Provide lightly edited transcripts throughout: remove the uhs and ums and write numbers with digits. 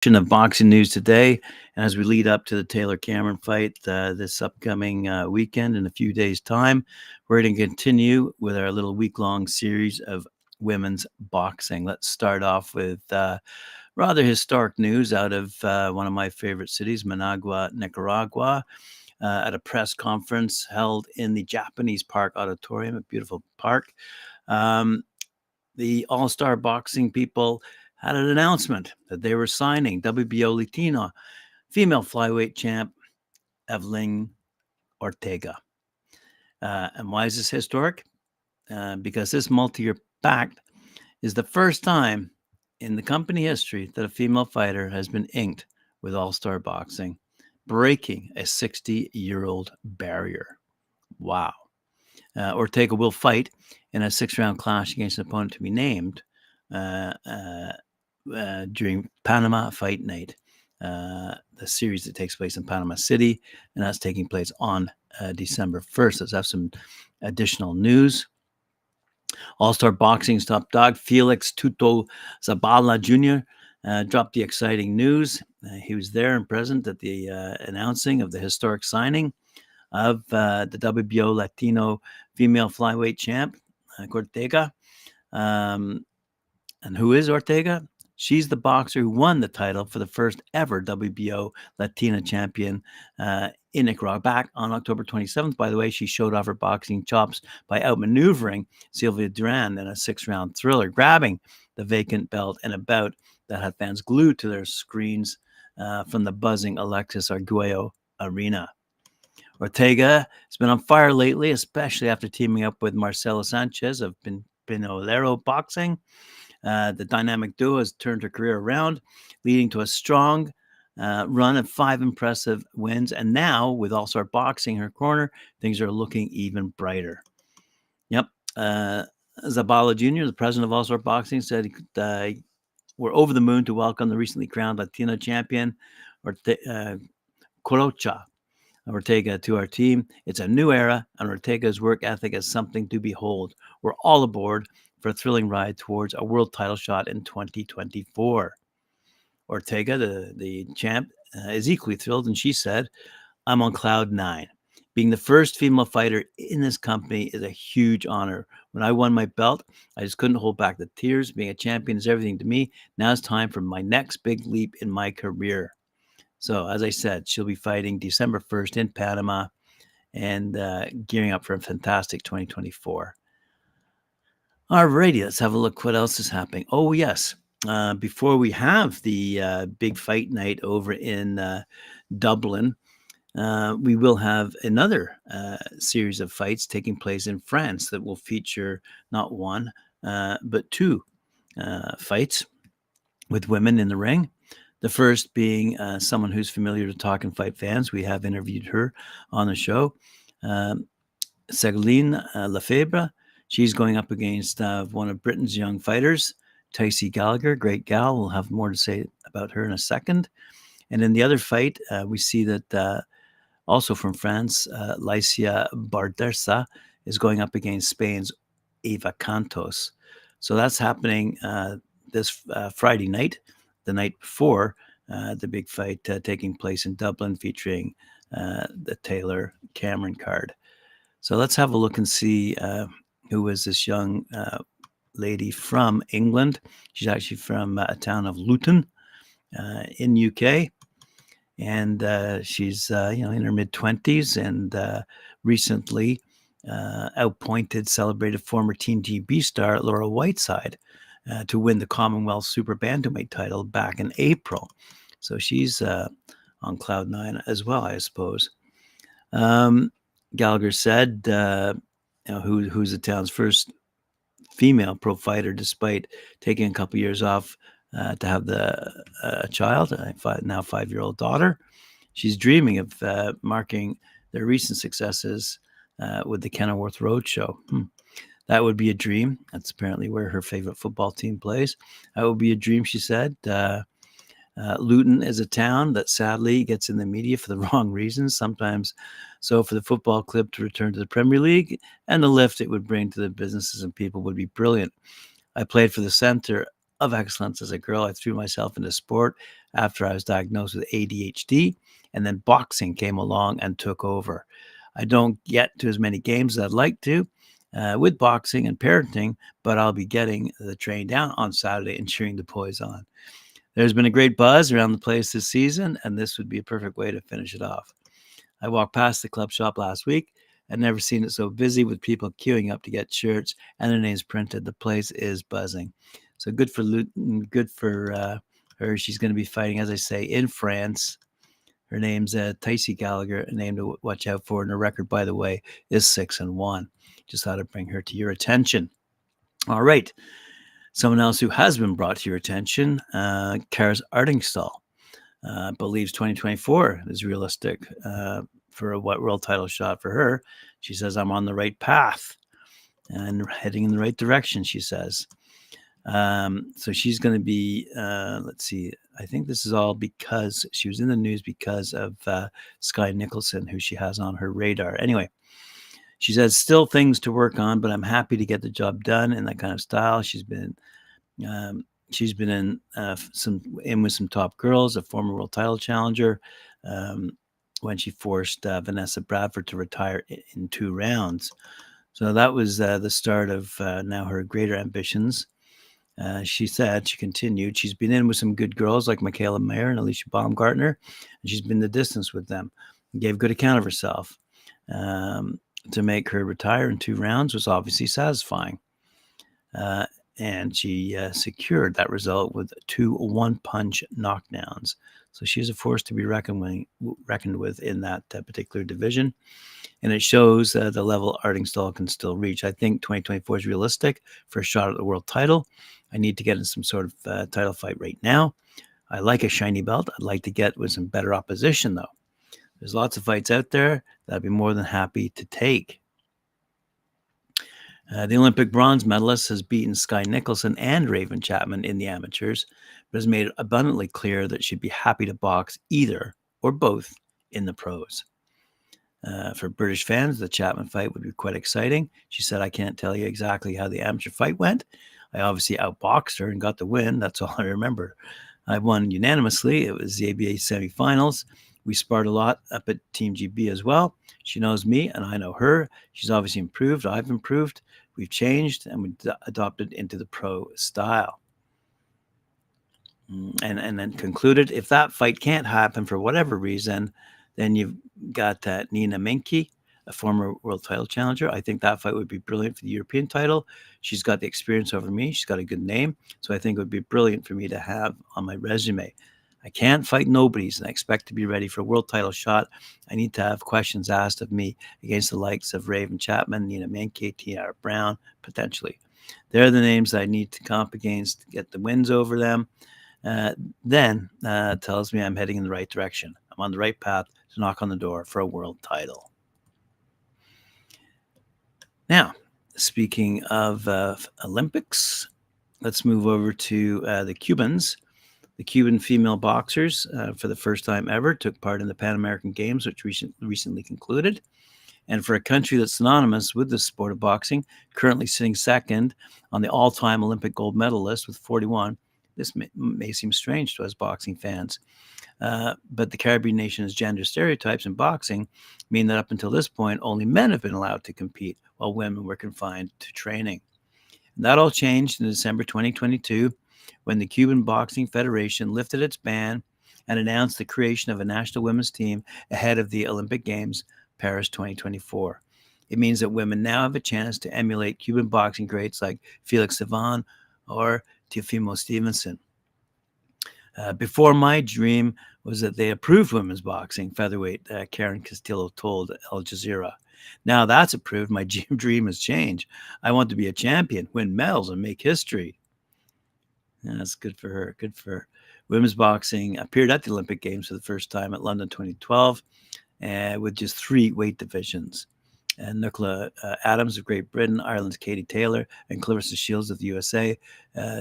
Of boxing news today. And as we lead up to the Taylor Cameron fight this upcoming weekend in a few days' time, we're going to continue with our little week-long series of women's boxing. Let's start off with rather historic news out of one of my favorite cities, Managua, Nicaragua, at a press conference held in the Japanese Park Auditorium, a beautiful park. The all-star boxing people had an announcement that they were signing WBO Latina female flyweight champ Evelyn Ortega. And why is this historic? Because this multi-year pact is the first time in the company history that a female fighter has been inked with all-star boxing, breaking a 60-year-old barrier. Wow. Ortega will fight in a 6-round clash against an opponent to be named during Panama Fight Night, the series that takes place in Panama City, and that's taking place on December 1st. Let's have some additional news. All-Star Boxing's top dog, Felix Tuto Zabala Jr., dropped the exciting news. He was there and present at the announcing of the historic signing of the WBO Latino female flyweight champ, Ortega. And who is Ortega? She's the boxer who won the title for the first ever WBO Latina champion in Nicaragua. Back on October 27th, by the way, she showed off her boxing chops by outmaneuvering Sylvia Duran in a 6-round thriller, grabbing the vacant belt in a bout that had fans glued to their screens from the buzzing Alexis Arguello Arena. Ortega has been on fire lately, especially after teaming up with Marcelo Sanchez of Pinolero Boxing. The dynamic duo has turned her career around, leading to a strong run of 5 impressive wins. And now, with All-Star Boxing in her corner, things are looking even brighter. Yep. Zabala Jr., the president of All-Star Boxing, said we're over the moon to welcome the recently crowned Latino champion, Corocha Ortega, to our team. It's a new era, and Ortega's work ethic is something to behold. We're all aboard for a thrilling ride towards a world title shot in 2024. Ortega, the champ, is equally thrilled, and she said, I'm on cloud 9. Being the first female fighter in this company is a huge honor. When I won my belt, I just couldn't hold back the tears. Being a champion is everything to me. Now it's time for my next big leap in my career. So, as I said, she'll be fighting December 1st in Panama and gearing up for a fantastic 2024. Alrighty, let's have a look what else is happening. Oh, yes. Before we have the big fight night over in Dublin, we will have another series of fights taking place in France that will feature not one, but 2 fights with women in the ring. The first being someone who's familiar to Talkin Fight fans. We have interviewed her on the show. Ségolène Lefebvre. She's going up against one of Britain's young fighters, Tysie Gallagher, great gal. We'll have more to say about her in a second. And in the other fight, we see that also from France, Lycia Bardersa is going up against Spain's Eva Cantos. So that's happening this Friday night, the night before the big fight taking place in Dublin, featuring the Taylor Cameron card. So let's have a look and see who is this young lady from England. She's actually from a town of Luton in UK. And she's in her mid-20s, and recently outpointed celebrated former Team GB star Laura Whiteside to win the Commonwealth Super Bantamweight title back in April. So she's on cloud 9 as well, I suppose. Gallagher said, who's the town's first female pro fighter, despite taking a couple years off to have a child, now 5-year-old daughter. She's dreaming of marking their recent successes with the Kenilworth Roadshow. That would be a dream. That's apparently where her favorite football team plays. That would be a dream, she said. Luton is a town that sadly gets in the media for the wrong reasons, sometimes so for the football club to return to the Premier League, and the lift it would bring to the businesses and people would be brilliant. I played for the centre of excellence as a girl. I threw myself into sport after I was diagnosed with ADHD, and then boxing came along and took over. I don't get to as many games as I'd like to with boxing and parenting, but I'll be getting the train down on Saturday and cheering the boys on. There's been a great buzz around the place this season, and this would be a perfect way to finish it off. I walked past the club shop last week. I've never seen it so busy with people queuing up to get shirts and their names printed. The place is buzzing. So good for Luton, good for her. She's going to be fighting, as I say, in France. Her name's Tysie Gallagher, a name to watch out for. And her record, by the way, is 6-1. Just thought I'd bring her to your attention. All right. Someone else who has been brought to your attention, Karriss Artingstall, believes 2024 is realistic for a world title shot for her. She says, I'm on the right path and heading in the right direction, she says. So she's going to be, let's see, I think this is all because she was in the news because of Sky Nicholson, who she has on her radar. Anyway, she says, still things to work on, but I'm happy to get the job done in that kind of style. She's been in with some top girls, a former world title challenger, when she forced Vanessa Bradford to retire in 2 rounds. So that was the start of now her greater ambitions. She continued, she's been in with some good girls like Michaela Mayer and Alicia Baumgartner, and she's been the distance with them. Gave good account of herself. To make her retire in 2 rounds was obviously satisfying. And she secured that result with 2 one-punch knockdowns. So she's a force to be reckoned with in that particular division. And it shows the level Artingstall can still reach. I think 2024 is realistic for a shot at the world title. I need to get in some sort of title fight right now. I like a shiny belt. I'd like to get with some better opposition, though. There's lots of fights out there that I'd be more than happy to take. The Olympic bronze medalist has beaten Sky Nicholson and Raven Chapman in the amateurs, but has made it abundantly clear that she'd be happy to box either or both in the pros. For British fans, the Chapman fight would be quite exciting. She said, I can't tell you exactly how the amateur fight went. I obviously outboxed her and got the win. That's all I remember. I won unanimously. It was the ABA semifinals. We sparred a lot up at Team GB as well. She knows me and I know her. She's obviously improved. I've improved. We've changed and we adopted into the pro style. And then concluded, if that fight can't happen for whatever reason, then you've got Nina Menke, a former world title challenger. I think that fight would be brilliant for the European title. She's got the experience over me. She's got a good name. So I think it would be brilliant for me to have on my resume. I can't fight nobodies, and I expect to be ready for a world title shot. I need to have questions asked of me against the likes of Raven Chapman, Nina Menke, Tiara Brown, potentially. They're the names that I need to comp against to get the wins over them. Then tells me I'm heading in the right direction. I'm on the right path to knock on the door for a world title. Now, speaking of Olympics, let's move over to the Cubans. The Cuban female boxers, for the first time ever, took part in the Pan American Games, which recently concluded. And for a country that's synonymous with the sport of boxing, currently sitting second on the all-time Olympic gold medal list with 41, this may seem strange to us boxing fans. But the Caribbean nation's gender stereotypes in boxing mean that up until this point, only men have been allowed to compete while women were confined to training. And that all changed in December 2022 when the Cuban Boxing Federation lifted its ban and announced the creation of a national women's team ahead of the Olympic Games, Paris 2024. It means that women now have a chance to emulate Cuban boxing greats like Felix Savon or Teofimo Stevenson. Before my dream was that they approved women's boxing, featherweight Karen Castillo told Al Jazeera. Now that's approved. My dream has changed. I want to be a champion, win medals, and make history. Yeah, that's good for her. Good for her. Women's boxing appeared at the Olympic Games for the first time at London 2012 with just 3 weight divisions. And Nicola Adams of Great Britain, Ireland's Katie Taylor, and Clarissa Shields of the USA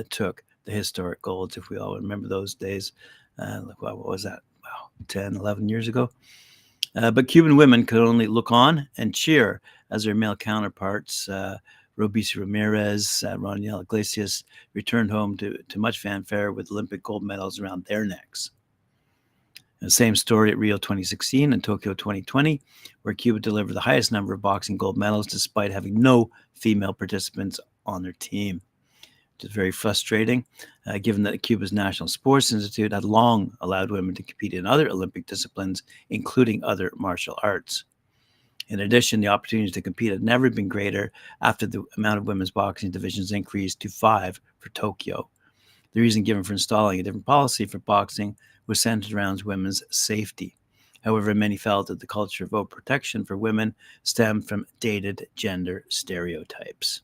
took the historic golds, if we all remember those days. What was that? Wow, 10, 11 years ago. But Cuban women could only look on and cheer as their male counterparts Robeisy Ramirez, Roniel Iglesias returned home to much fanfare with Olympic gold medals around their necks. The same story at Rio 2016 and Tokyo 2020, where Cuba delivered the highest number of boxing gold medals despite having no female participants on their team, which is very frustrating, given that Cuba's National Sports Institute had long allowed women to compete in other Olympic disciplines, including other martial arts. In addition, the opportunities to compete had never been greater after the amount of women's boxing divisions increased to 5 for Tokyo. The reason given for installing a different policy for boxing was centered around women's safety. However, many felt that the culture of vote protection for women stemmed from dated gender stereotypes.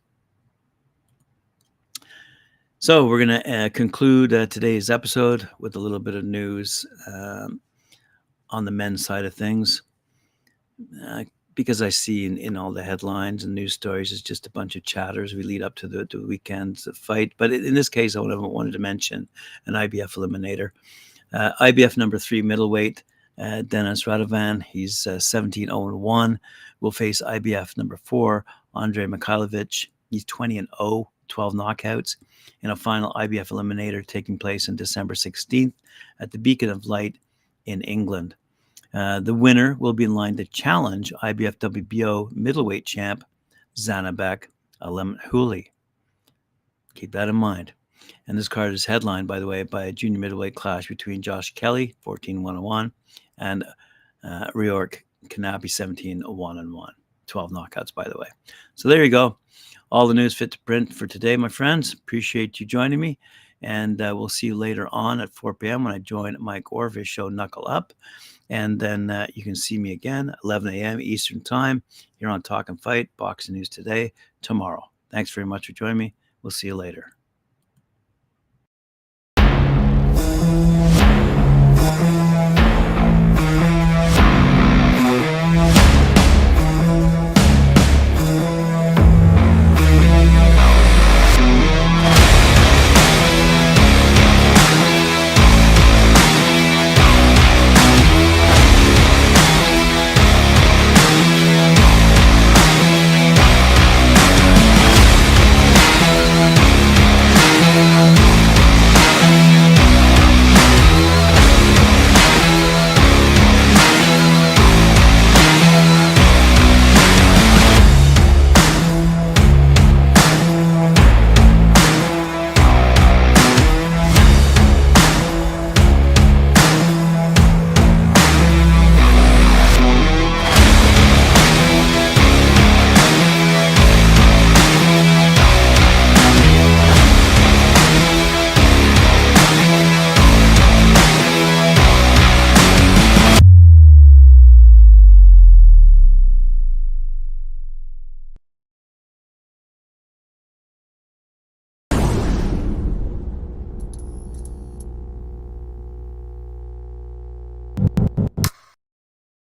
So we're going to conclude today's episode with a little bit of news on the men's side of things. Because I see in all the headlines and news stories, it's just a bunch of chatters. We lead up to the weekend's fight. But in this case, I wanted to mention an IBF eliminator. IBF number 3 middleweight, Denis Radovan. He's 17-0-1. Will face IBF number 4, Andrei Mikhailovich. He's 20-0, 12 knockouts, in a final IBF eliminator taking place on December 16th at the Beacon of Light in England. The winner will be in line to challenge IBF WBO middleweight champ Zanabek Alemhouli. Keep that in mind. And this card is headlined, by the way, by a junior middleweight clash between Josh Kelly, 14-1-1, and Riork Kanapi, 17-1-1. 12 knockouts, by the way. So there you go. All the news fit to print for today, my friends. Appreciate you joining me. And we'll see you later on at 4 p.m. when I join Mike Orr for his show Knuckle Up. And then you can see me again, 11 a.m. Eastern Time, here on Talkin Fight, Boxing News Today, tomorrow. Thanks very much for joining me. We'll see you later.